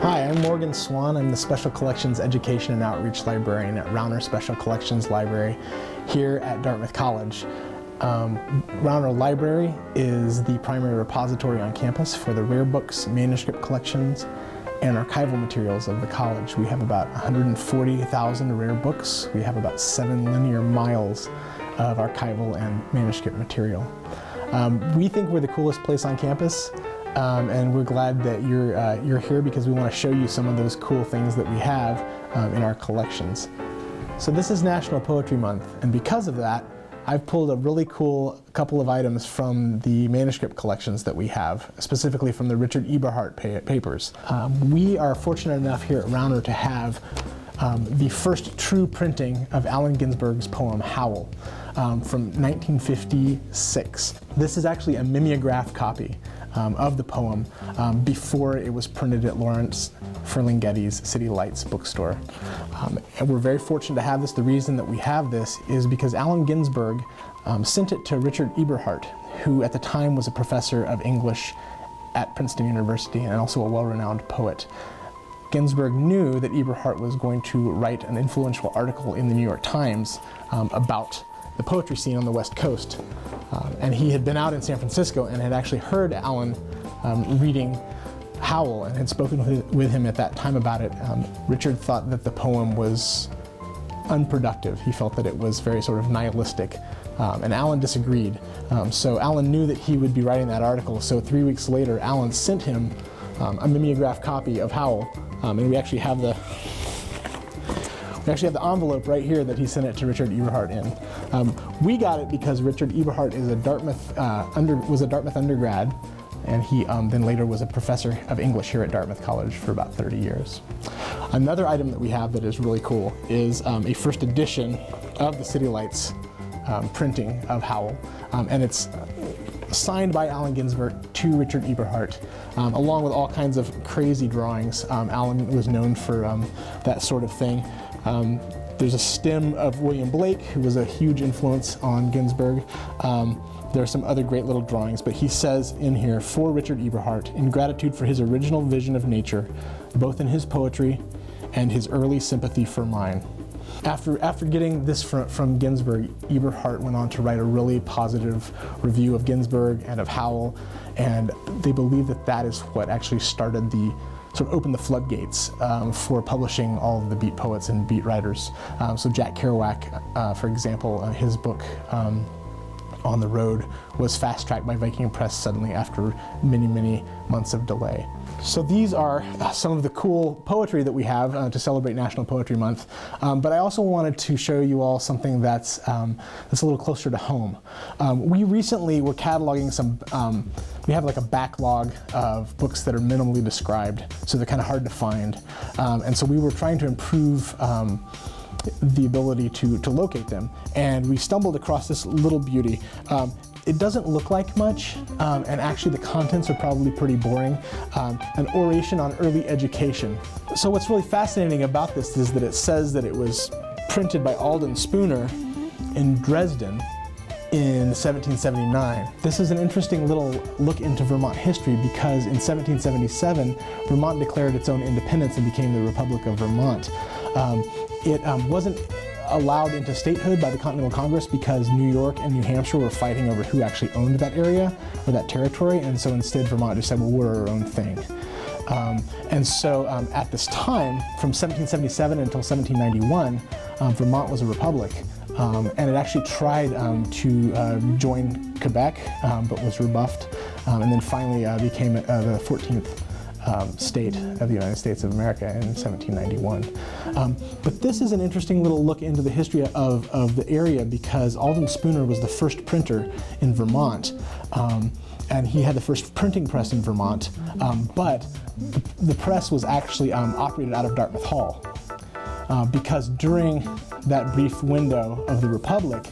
Hi, I'm Swan. I'm the Special Collections Education and Outreach Librarian at Rauner Special Collections Library here at Dartmouth College. Rauner Library is the primary repository on campus for the rare books, manuscript collections, and archival materials of the college. We have about 140,000 rare books. We have about 7 linear miles of archival and manuscript material. We think we're the coolest place on campus. And we're glad that you're here because we want to show you some of those cool things that we have in our collections. So this is National Poetry Month, and because of that, I've pulled a really cool couple of items from the manuscript collections that we have, specifically from the Richard Eberhart papers. We are fortunate enough here at Rauner to have the first true printing of Allen Ginsberg's poem Howl from 1956. This is actually a mimeograph copy of the poem before it was printed at Lawrence Ferlinghetti's City Lights bookstore. And we're very fortunate to have this. The reason that we have this is because Allen Ginsberg sent it to Richard Eberhart, who at the time was a professor of English at Princeton University and also a well-renowned poet. Ginsberg knew that Eberhart was going to write an influential article in the New York Times about the poetry scene on the West Coast. And he had been out in San Francisco and had actually heard Allen reading Howl and had spoken with him at that time about it. Richard thought that the poem was unproductive. He felt that it was very sort of nihilistic, and Allen disagreed. So Allen knew that he would be writing that article, so 3 weeks later Allen sent him a mimeograph copy of Howl, and we actually have the envelope right here that he sent it to Richard Eberhart in. We got it because Richard Eberhart is was a Dartmouth undergrad, and he then later was a professor of English here at Dartmouth College for about 30 years. Another item that we have that is really cool is a first edition of the City Lights printing of Howl, and it's signed by Allen Ginsberg to Richard Eberhart, along with all kinds of crazy drawings. Allen was known for that sort of thing. There's a stem of William Blake, who was a huge influence on Ginsberg. There are some other great little drawings, but he says in here, for Richard Eberhart, in gratitude for his original vision of nature, both in his poetry and his early sympathy for mine. After getting this from Ginsberg, Eberhart went on to write a really positive review of Ginsberg and of Howl, and they believe that that is what actually started sort of opened the floodgates for publishing all of the beat poets and beat writers. So Jack Kerouac, for example, his book On the Road was fast-tracked by Viking Press suddenly after many, many months of delay. So these are some of the cool poetry that we have to celebrate National Poetry Month. But I also wanted to show you all something that's a little closer to home. We recently were cataloging some, we have like a backlog of books that are minimally described, so they're kind of hard to find. And so we were trying to improve the ability to locate them. And we stumbled across this little beauty. It doesn't look like much, and actually the contents are probably pretty boring. An oration on early education. So what's really fascinating about this is that it says that it was printed by Alden Spooner in Dresden in 1779. This is an interesting little look into Vermont history because in 1777, Vermont declared its own independence and became the Republic of Vermont. It wasn't allowed into statehood by the Continental Congress because New York and New Hampshire were fighting over who actually owned that area or that territory, and so instead Vermont just said, well, we're our own thing. And so at this time, from 1777 until 1791, Vermont was a republic, and it actually tried to join Quebec, but was rebuffed, and then finally became the 14th state of the United States of America in 1791. But this is an interesting little look into the history of the area because Alden Spooner was the first printer in Vermont, and he had the first printing press in Vermont, but the press was actually operated out of Dartmouth Hall because during that brief window of the Republic,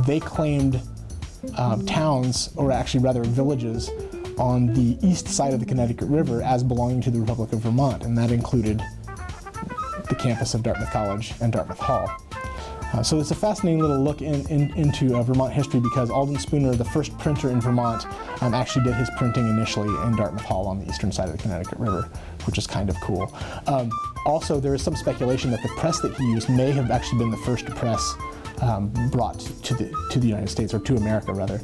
they claimed towns, or actually rather villages, on the east side of the Connecticut River as belonging to the Republic of Vermont, and that included the campus of Dartmouth College and Dartmouth Hall. So it's a fascinating little look into Vermont history because Alden Spooner, the first printer in Vermont, actually did his printing initially in Dartmouth Hall on the eastern side of the Connecticut River, which is kind of cool. Also, there is some speculation that the press that he used may have actually been the first press brought to the United States, or to America rather,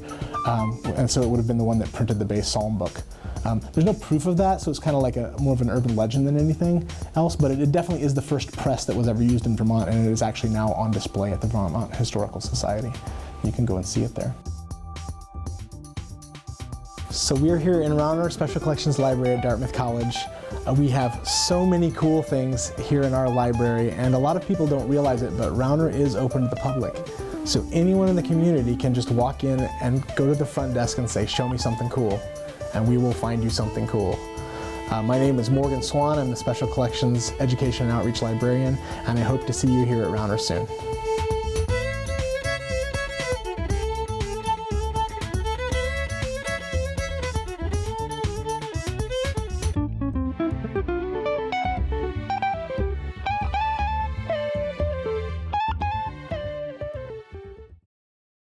and so it would have been the one that printed the base psalm book. There's no proof of that, so it's kind of like more of an urban legend than anything else, but it definitely is the first press that was ever used in Vermont, and it is actually now on display at the Vermont Historical Society. You can go and see it there. So we're here in Rauner Special Collections Library at Dartmouth College. We have so many cool things here in our library, and a lot of people don't realize it, but Rauner is open to the public. So anyone in the community can just walk in and go to the front desk and say, "Show me something cool," and we will find you something cool. My name is Morgan Swan. I'm the Special Collections Education and Outreach Librarian, and I hope to see you here at Rauner soon.